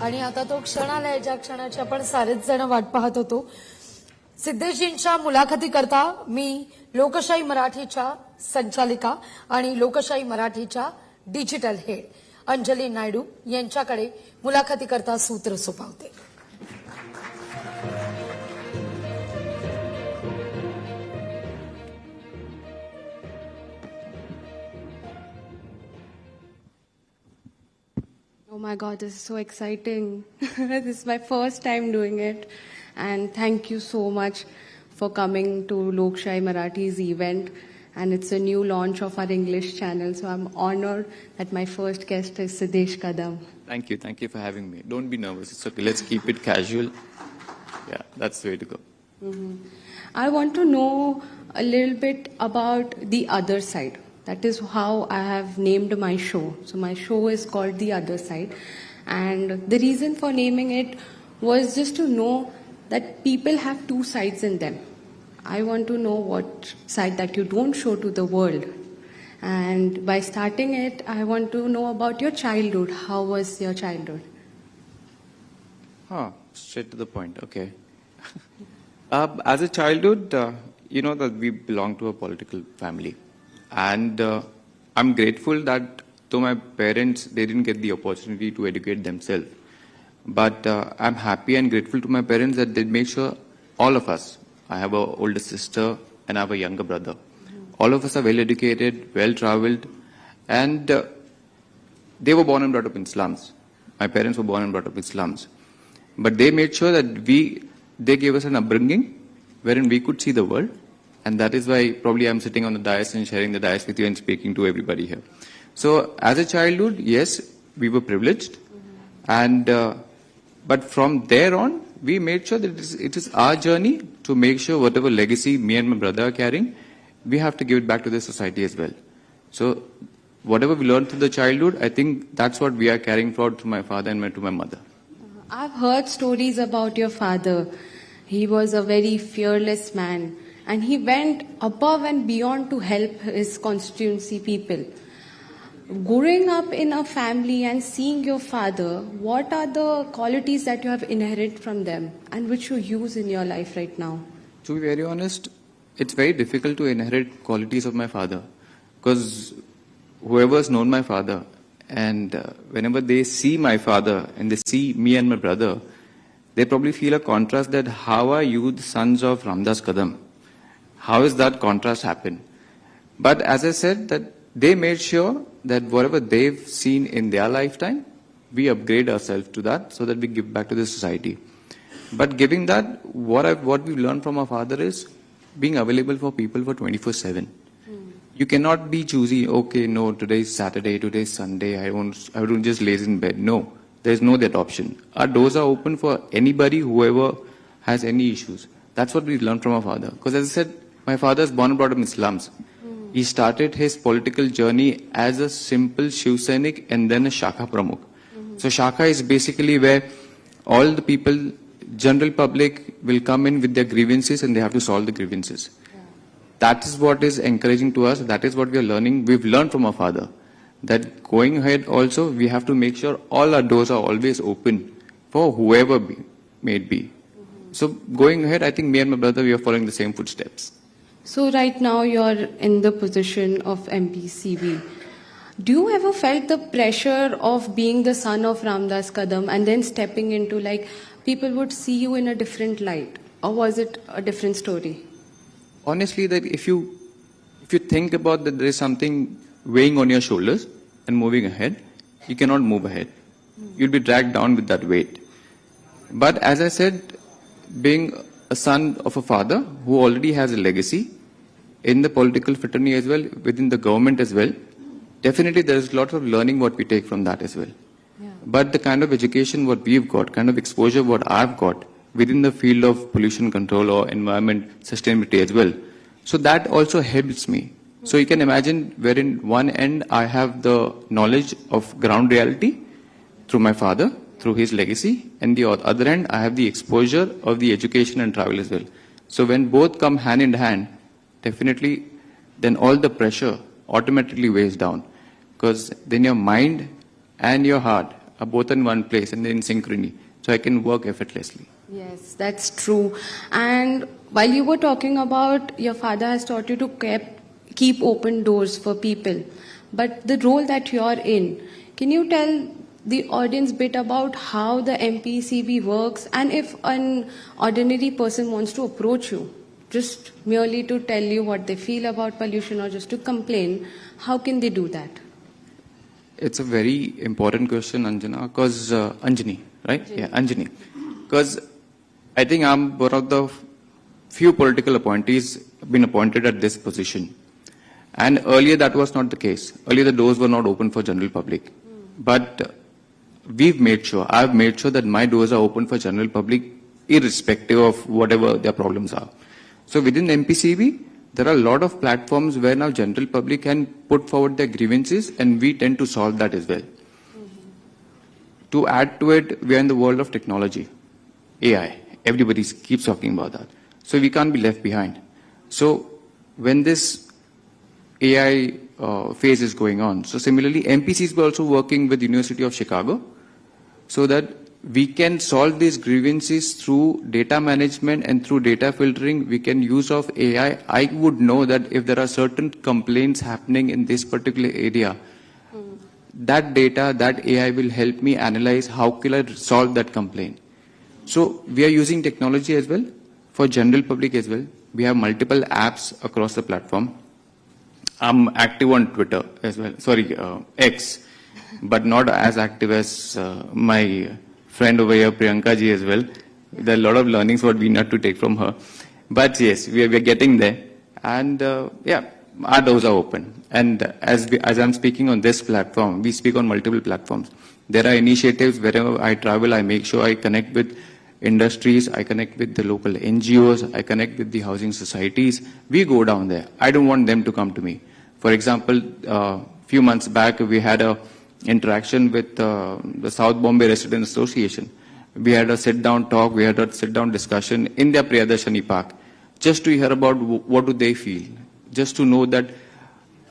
आणि आता तो क्षण आलाय ज्या क्षणाची आपण सारेच जण वाट पाहत होतो. सिद्धेशजींच्या मुलाखती करता मी लोकशाही मराठीच्या संचालिका आणि लोकशाही मराठीच्या डिजिटल हेड अंजली नायडू यांच्याकडे मुलाखती करता सूत्र सोपवते. Oh my God, this is so exciting. This is my first time doing it. And thank you so much for coming to Lokshai Marathi's event. And it's a new launch of our English channel. So I'm honored that my first guest is Siddesh Kadam. Thank you. Thank you for having me. Don't be nervous. It's okay. Let's keep it casual. Yeah, that's the way to go. I want to know a little bit about the other side. That is how I have named my show. So my show is called The Other Side. And the reason for naming it was just to know that people have two sides in them. I want to know what side that you don't show to the world. And by starting it, I want to know about your childhood. How was your childhood? Straight to the point. Okay. As a childhood, you know that we belong to a political family. And I'm grateful that though my parents, they didn't get the opportunity to educate themselves. But I'm happy and grateful to my parents that they made sure all of us, I have an older sister and I have a younger brother. All of us are well educated, well traveled, and they were born and brought up in slums. My parents were born and brought up in slums. But they made sure that they gave us an upbringing wherein we could see the world. And that is why probably I'm sitting on the dais and sharing the dais with you and speaking to everybody here. So as a childhood, yes, we were privileged. And but from there on, we made sure that it is our journey to make sure whatever legacy me and my brother are carrying, we have to give it back to the society as well. So whatever we learned through the childhood, I think that's what we are carrying forward to my father and to my mother. I've heard stories about your father. He was a very fearless man. And he went above and beyond to help his constituency people. Growing up in a family and seeing your father, what are the qualities that you have inherited from them and which you use in your life right now? To be very honest, it's very difficult to inherit qualities of my father. Because whoever's known my father, and whenever they see my father and they see me and my brother, they probably feel a contrast that how are you the sons of Ramdas Kadam? How is that contrast happen? But as I said, that they made sure that whatever they've seen in their lifetime, we upgrade ourselves to that so that we give back to the society. But giving that, what we've learned from our father is being available for people for 24/7. You cannot be choosy, okay, no, today's Saturday, today's Sunday, I don't just laze in bed. No, there's no that option. Our doors are open for anybody, whoever has any issues. That's what we learned from our father. Because as I said, my father is born and brought up in slums. He started his political journey as a simple Shiv Sainik and then a Shakha Pramukh. So Shakha is basically where all the people, general public, will come in with their grievances and they have to solve the grievances. That is what is encouraging to us. That is what we are learning. We've learned from our father. That going ahead also, we have to make sure all our doors are always open for whoever may it be. So going ahead, I think me and my brother, we are following the same footsteps. So right now you're in the position of MPCB. Do you ever felt the pressure of being the son of Ramdas Kadam and then stepping into, like, people would see you in a different light? Or was it a different story? Honestly, that if you think about that there is something weighing on your shoulders and moving ahead, you cannot move ahead. You'll be dragged down with that weight. But as I said, being a son of a father who already has a legacy in the political fraternity as well, within the government as well, definitely there is a lot of learning what we take from that as well. Yeah. But the kind of education what we've got, kind of exposure what I've got within the field of pollution control or environment sustainability as well, so that also helps me. So you can imagine wherein one end I have the knowledge of ground reality through my father, through his legacy, and the other end I have the exposure of the education and travel as well. So when both come hand in hand, definitely then all the pressure automatically weighs down, because then your mind and your heart are both in one place and they're in synchrony. So I can work effortlessly. Yes, that's true. And while you were talking about your father has taught you to keep open doors for people, but the role that you're in, can you tell the audience bit about how the MPCB works, and if an ordinary person wants to approach you just merely to tell you what they feel about pollution or just to complain, how can they do that? It's a very important question, Anjana, because Anjani, right? Yeah, Anjani. Because I think I'm one of the few political appointees been appointed at this position. And earlier that was not the case. Earlier the doors were not open for general public. But I've made sure that my doors are open for general public irrespective of whatever their problems are. So within MPCB, there are a lot of platforms where now general public can put forward their grievances and we tend to solve that as well. To add to it, we are in the world of technology, AI. Everybody keeps talking about that. So we can't be left behind. So when this AI phase is going on, so similarly MPCs were also working with University of Chicago so that we can solve these grievances through data management and through data filtering. We can use of AI. I would know that if there are certain complaints happening in this particular area, that data, that AI will help me analyze how can I solve that complaint. So we are using technology as well for general public as well. We have multiple apps across the platform. I'm active on Twitter as well. Sorry, X, but not as active as my friend over here, Priyanka ji, as well. There are a lot of learnings what we need to take from her. But yes, we are getting there. And yeah, our doors are open. And as I'm speaking on this platform, we speak on multiple platforms. There are initiatives wherever I travel, I make sure I connect with industries, I connect with the local NGOs, I connect with the housing societies. We go down there. I don't want them to come to me. For example, a few months back, we had a interaction with the South Bombay Residents Association. We had a sit-down talk, we had a sit-down discussion in their Priyadarshini Park, just to hear about what do they feel, just to know that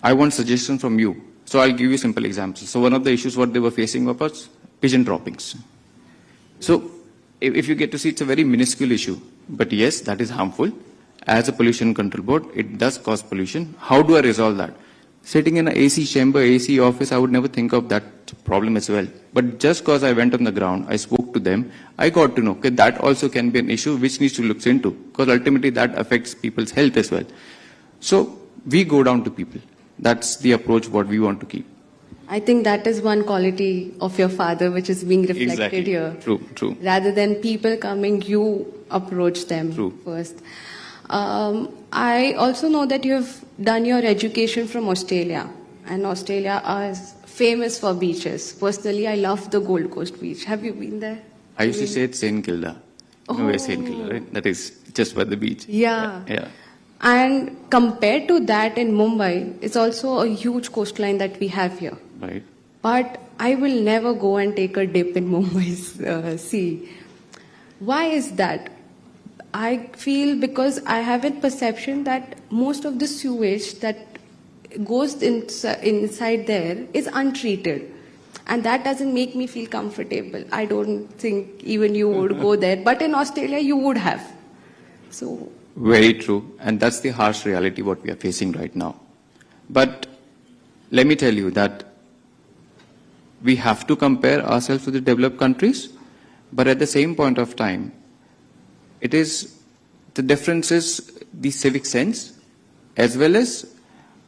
I want suggestions from you. So I'll give you simple examples. So one of the issues what they were facing was pigeon droppings. So if you get to see, it's a very minuscule issue, but yes, that is harmful. As a pollution control board, it does cause pollution. How do I resolve that? Sitting in an AC chamber, AC office, I would never think of that problem as well. But just because I went on the ground, I spoke to them, I got to know okay, that also can be an issue which needs to look into, because ultimately that affects people's health as well. So we go down to people. That's the approach what we want to keep. I think that is one quality of your father which is being reflected Exactly. here. True. Rather than people coming, you approach them first. I also know that you have done your education from Australia, and Australia is famous for beaches. Personally, I love the Gold Coast beach. Have you been there? I used to say it's St. Kilda. You know where St. Kilda, right? That is just by the beach. Yeah. And compared to that in Mumbai, it's also a huge coastline that we have here. Right. But I will never go and take a dip in Mumbai's sea. Why is that? I feel because I have a perception that most of the sewage that goes inside there is untreated. And that doesn't make me feel comfortable. I don't think even you would go there. But in Australia, you would have. So Very true. And that's the harsh reality what we are facing right now. But let me tell you that we have to compare ourselves to the developed countries, but at the same point of time, it is the difference is the civic sense as well as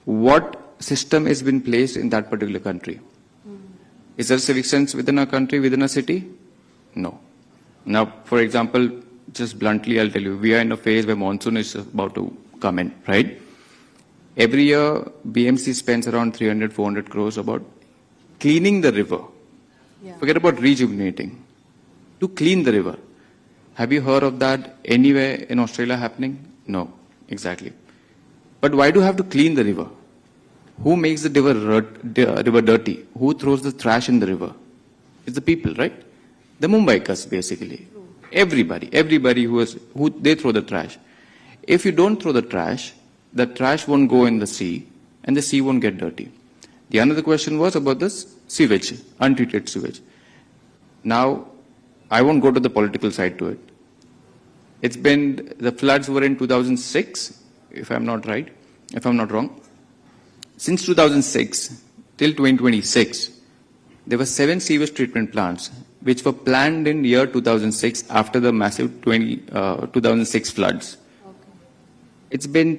what system has been placed in that particular country. Is there civic sense within a country, within a city? No. Now, for example, just bluntly, I'll tell you, we are in a phase where monsoon is about to come in, right? Every year, BMC spends around 300, 400 crores about cleaning the river. Yeah. Forget about rejuvenating. To clean the river. Have you heard of that anywhere in Australia happening? No, exactly. But why do you have to clean the river? Who makes the river dirty? Who throws the trash in the river? It's the people, right? The Mumbaikas, basically. Everybody who they throw the trash. If you don't throw the trash won't go in the sea, and the sea won't get dirty. The another question was about this sewage, untreated sewage. Now, I won't go to the political side to it. The floods were in 2006, if I'm not wrong. Since 2006 till 2026, there were 7 sewage treatment plants which were planned in year 2006 after the massive 2006 floods. Okay. It's been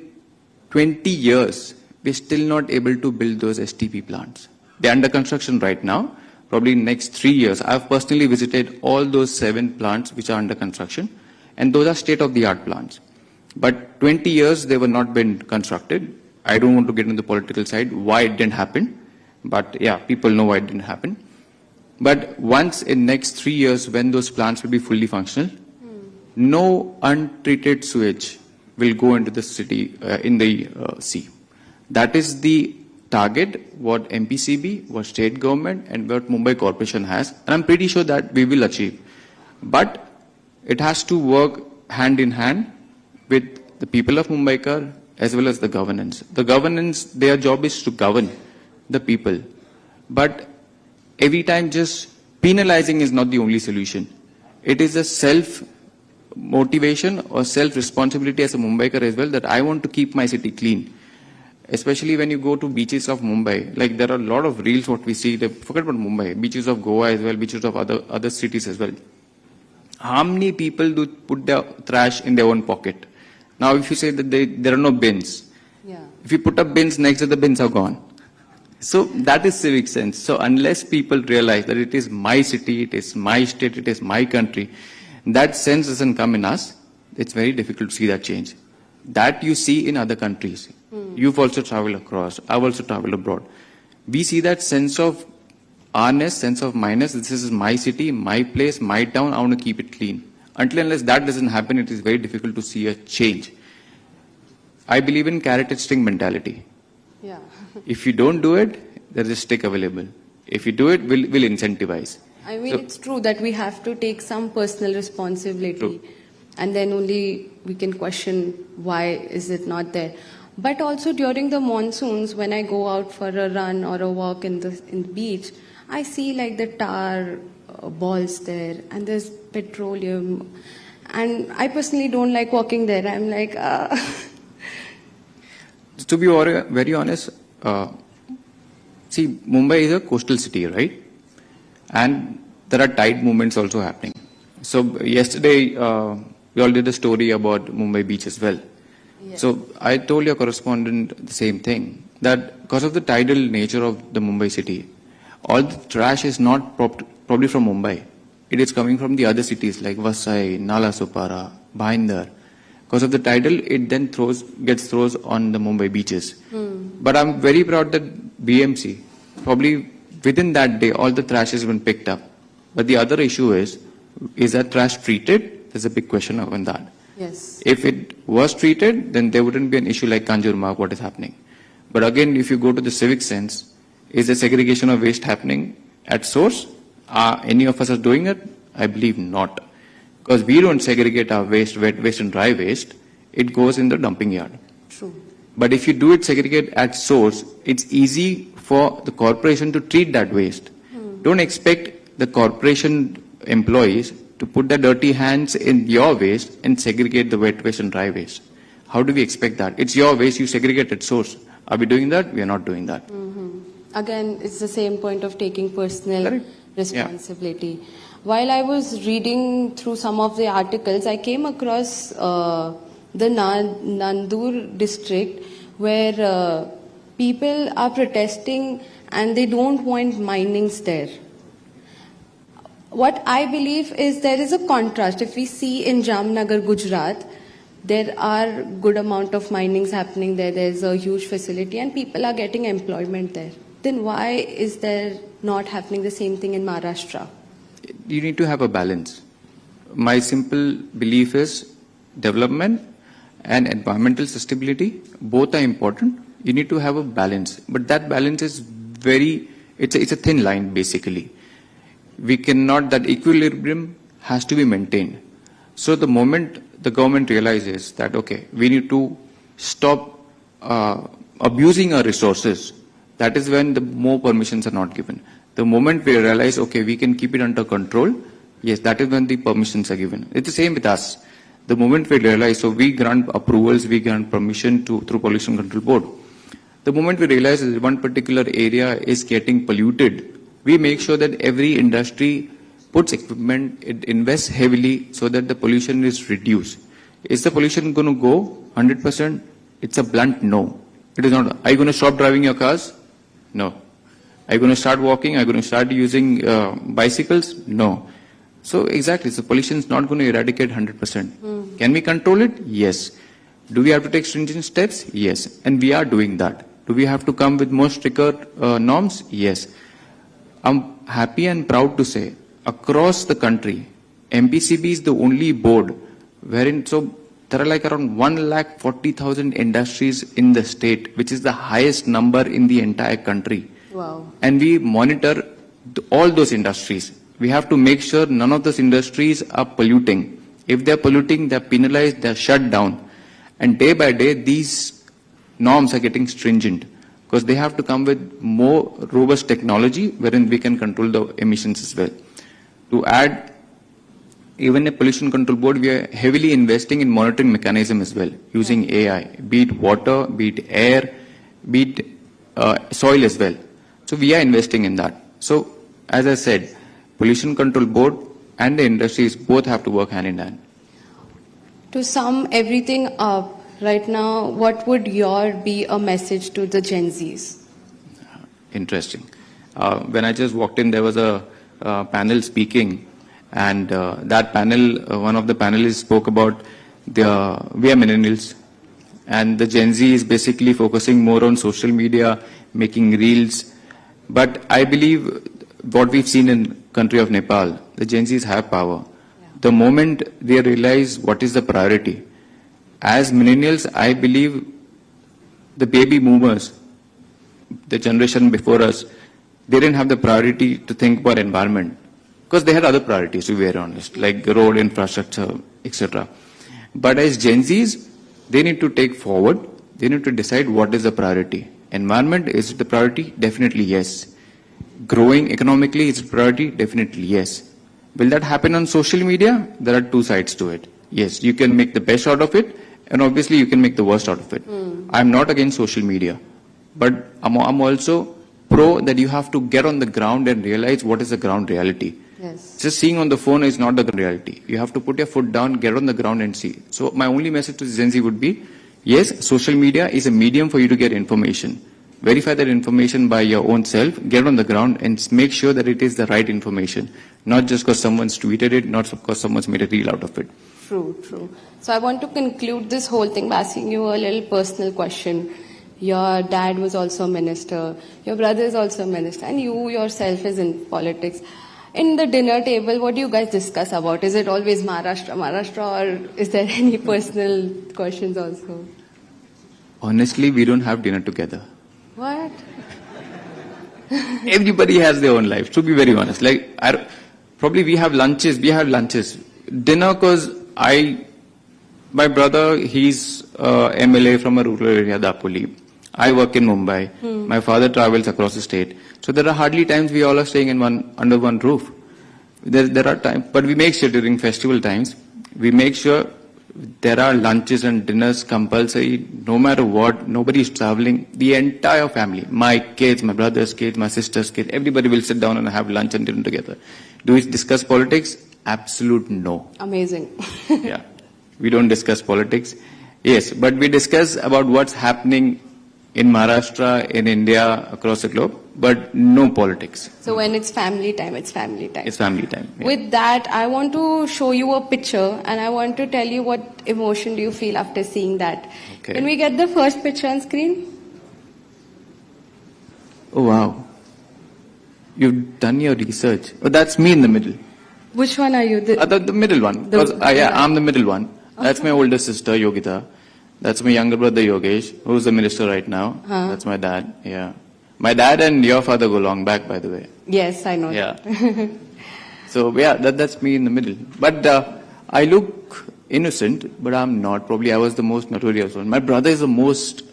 20 years. We're still not able to build those STP plants. They're under construction right now. Probably next 3 years. I've personally visited all those 7 plants which are under construction, and those are state-of-the-art plants. But 20 years they were not been constructed. I don't want to get into the political side why it didn't happen, but yeah, people know why it didn't happen. But once in next 3 years, when those plants will be fully functional, no untreated sewage will go into the city in the sea. That is the target what MPCB, what state government, and what Mumbai Corporation has, and I'm pretty sure that we will achieve. But it has to work hand in hand with the people of Mumbaikar as well as the governance. The governance, their job is to govern the people. But every time just penalizing is not the only solution. It is a self-motivation or self-responsibility as a Mumbaikar as well that I want to keep my city clean. Especially when you go to beaches of Mumbai, like there are a lot of reels what we see, forget about Mumbai, beaches of Goa as well, beaches of other cities as well. How many people do put their trash in their own pocket? Now if you say that there are no bins, if you put up bins, next to the bins are gone. So that is civic sense. So unless people realize that it is my city, it is my state, it is my country, that sense doesn't come in us, it's very difficult to see that change. That you see in other countries. You've also traveled across, I've also traveled abroad. We see that sense of ourness, sense of minus, this is my city, my place, my town, I want to keep it clean. Until unless that doesn't happen, it is very difficult to see a change. I believe in carrot and stick mentality. Yeah. If you don't do it, there is a stick available. If you do it, we'll incentivize. I mean, So- it's true that we have to take some personal responsibility. True. And then only we can question why is it not there. But also during the monsoons, when I go out for a run or a walk in the beach, I see like the tar balls there and there's petroleum. And I personally don't like walking there. I'm like, To be very honest, see, Mumbai is a coastal city, right? And there are tide movements also happening. So yesterday, we all did a story about Mumbai beach as well. Yes. So I told your correspondent the same thing, that because of the tidal nature of the Mumbai city, all the trash is not probably from Mumbai. It is coming from the other cities like Vasai, Nalasopara, Bhayandar. Because of the tidal, it then gets thrown on the Mumbai beaches. But I'm very proud that BMC, probably within that day, all the trash has been picked up. But the other issue is that trash treated? There's a big question on that. yes. If it was treated, then there wouldn't be an issue like Kanjurmarg, what is happening. But again, if you go to the civic sense, is the segregation of waste happening at source? Are any of us are doing it? I believe not. Because we don't segregate our waste, wet waste and dry waste. It goes in the dumping yard. True. But if you do it segregate at source, it's easy for the corporation to treat that waste. Don't expect the corporation employees to put their dirty hands in your waste and segregate the wet waste and dry waste. How do we expect that? It's your waste, you segregate at source. Are we doing that? We are not doing that. Again, it's the same point of taking personal Correct. responsibility. While I was reading through some of the articles, I came across the Nandur district where people are protesting and they don't want minings there. What I believe is there is a contrast. If we see in Jamnagar, Gujarat, there are good amount of minings happening there. There's a huge facility and people are getting employment there. Then why is there not happening the same thing in Maharashtra? You need to have a balance. My simple belief is development and environmental sustainability, both are important. You need to have a balance. But that balance is it's a thin line basically. We cannot, that equilibrium has to be maintained. So the moment the government realizes that, okay, we need to stop abusing our resources, that is when the more permissions are not given. The moment we realize, okay, we can keep it under control, yes, that is when the permissions are given. It's the same with us. The moment we realize, so we grant approvals, we grant permission through Pollution Control Board. The moment we realize that one particular area is getting polluted, we make sure that every industry puts equipment, it invests heavily so that the pollution is reduced. Is the pollution going to go 100%? It's a blunt no. It is not. Are you going to stop driving your cars? No. Are you going to start walking? Are you going to start using bicycles? No. So exactly, so pollution is not going to eradicate 100%. Can we control it? Yes. Do we have to take stringent steps? Yes. And we are doing that. Do we have to come with more stricter norms? Yes. I'm happy and proud to say, across the country, MPCB is the only board wherein, so there are like around 140,000 industries in the state, which is the highest number in the entire country. Wow. And we monitor all those industries. We have to make sure none of those industries are polluting. If they're polluting, they're penalized, they're shut down. And day by day, these norms are getting stringent because they have to come with more robust technology wherein we can control the emissions as well. To add, even a pollution control board, we are heavily investing in monitoring mechanism as well, using AI, be it water, be it air, be it soil as well. So we are investing in that. So as I said, pollution control board and the industries both have to work hand in hand. To sum everything up, right now, what would be a message to the Gen Zs? Interesting. When I just walked in, there was a panel speaking, and that panel, one of the panelists spoke about we are millennials, and the Gen Z is basically focusing more on social media, making reels. But I believe what we've seen in country of Nepal, the Gen Zs have power. Yeah. The moment they realize what is the priority, as millennials, I believe the baby boomers, the generation before us, they didn't have the priority to think about environment because they had other priorities, to be very honest, like road infrastructure, etc. But as Gen Zs, they need to take forward, they need to decide what is the priority. Environment is the priority? Definitely yes. Growing economically is a priority? Definitely yes. Will that happen on social media? There are two sides to it. Yes, you can make the best out of it, and obviously you can make the worst out of it. I'm not against social media, but I'm also pro that you have to get on the ground and realize what is the ground reality. Yes. Just seeing on the phone is not the reality. You have to put your foot down, get on the ground and see. So my only message to Gen Z would be, yes, social media is a medium for you to get information. Verify that information by your own self, get on the ground and make sure that it is the right information. Not just because someone's tweeted it, not because someone's made a reel out of it. True, true. So I want to conclude this whole thing by asking you a little personal question. Your dad was also a minister, your brother is also a minister, and you yourself is in politics. In the dinner table, what do you guys discuss about? Is it always Maharashtra, or is there any personal questions also? Honestly, we don't have dinner together. What? Everybody has their own life, to be very honest. Like, probably we have lunches. Dinner, because my brother, he's MLA from a rural area, Dapoli. I work in Mumbai. My father travels across the state. So there are hardly times we all are staying under one roof. There are times, but we make sure during festival times, we make sure there are lunches and dinners compulsory, no matter what. Nobody is traveling. The entire family, my kids, my brother's kids, my sister's kids, everybody will sit down and have lunch and dinner together. Do we discuss politics? Absolute no. Amazing. Yeah. We don't discuss politics. Yes, but we discuss about what's happening in Maharashtra, in India, across the globe, but no politics. So when it's family time, it's family time. It's family time. Yeah. With that, I want to show you a picture and I want to tell you what emotion do you feel after seeing that. Okay. Can we get the first picture on screen? Oh, wow. You've done your research. Oh, that's me in the middle. Which one are you? The middle one. I'm the middle one. That's my older sister, Yogita. That's my younger brother, Yogesh, who's the minister right now. That's my dad, yeah. My dad and your father go long back, by the way. Yes, I know. Yeah. So, yeah, that's me in the middle. But I look innocent, but I'm not. Probably I was the most notorious one. My brother is the most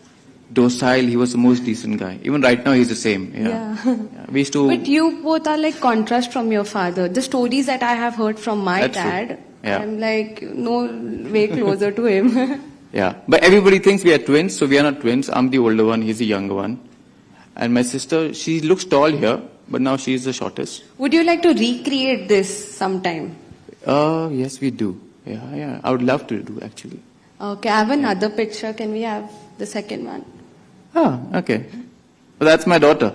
docile. He was the most decent guy. Even right now, he's the same. Yeah. Yeah. Yeah. We used to. But you both are like contrast from your father. The stories that I have heard from my That's true. dad, Yeah. I'm like no way closer to him. Yeah. But everybody thinks we are twins, so we are not twins. I'm the older one, he's the younger one. And my sister, she looks tall here, but now she's the shortest. Would you like to recreate this sometime? Yes, we do. Yeah. I would love to do, actually. Okay, I have another picture. Can we have the second one? Ah, okay. Well, that's my daughter.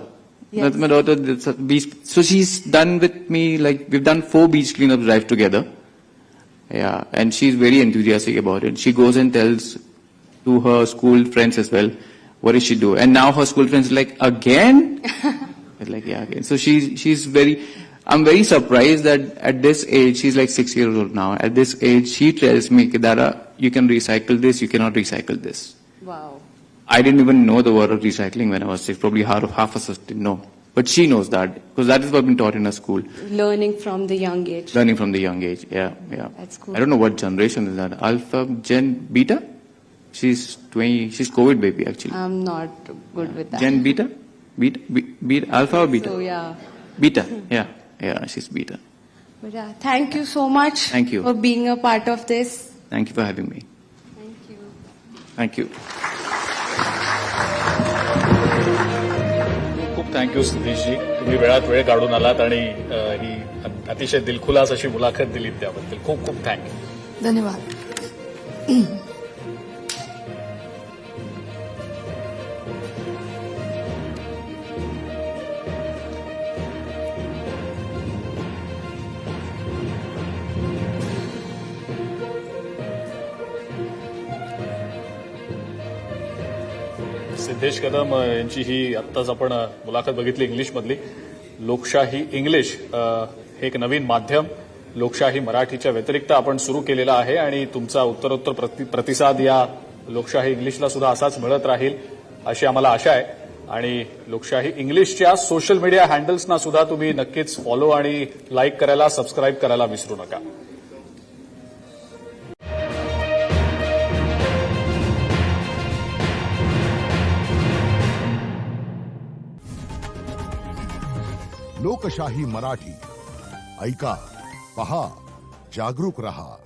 Yes. That's my daughter. That's a beach. So she's done with me, like, we've done 4 beach cleanup drive together. Yeah, and she's very enthusiastic about it. She goes and tells to her school friends as well, what does she do? And now her school friends are like, again? It's like, yeah, again. So she's very, I'm very surprised that at this age, she's like 6 years old now. At this age, she tells me, Dada, you can recycle this, you cannot recycle this. Wow. I didn't even know the word of recycling when I was 6. Probably half of us didn't know. But she knows that, because that is what been taught in her school. Learning from the young age. Learning from the young age, yeah. That's cool. I don't know what generation is that. Alpha, Gen, Beta? She's COVID baby actually. I'm not good with that. Gen Beta? Beta? Alpha or Beta? So yeah. Beta, yeah, she's Beta. But yeah, thank you so much. Thank you. For being a part of this. Thank you for having me. Thank you. Thank you. खूप thank you सतीशजी, तुम्ही वेळात वेळ काढून आलात आणि ही अतिशय दिलखुलास अशी मुलाखत दिलीत त्याबद्दल खूप खूप थँक्यू. धन्यवाद. सिद्धेश कदम यांची ही आत्ताच आपण मुलाखत बघितली इंग्लिशमधली. लोकशाही इंग्लिश हे एक नवीन माध्यम लोकशाही मराठीच्या व्यतिरिक्त आपण सुरू केलेलं आहे आणि तुमचा उत्तरोत्तर प्रतिसाद या लोकशाही इंग्लिशला सुद्धा असाच मिळत राहील अशी आम्हाला आशा आहे. आणि लोकशाही इंग्लिशच्या सोशल मीडिया हँडल्सना सुद्धा तुम्ही नक्कीच फॉलो आणि लाईक करायला, सबस्क्राईब करायला विसरू नका. लोकशाही मराठी ऐका, पहा, जागरूक रहा.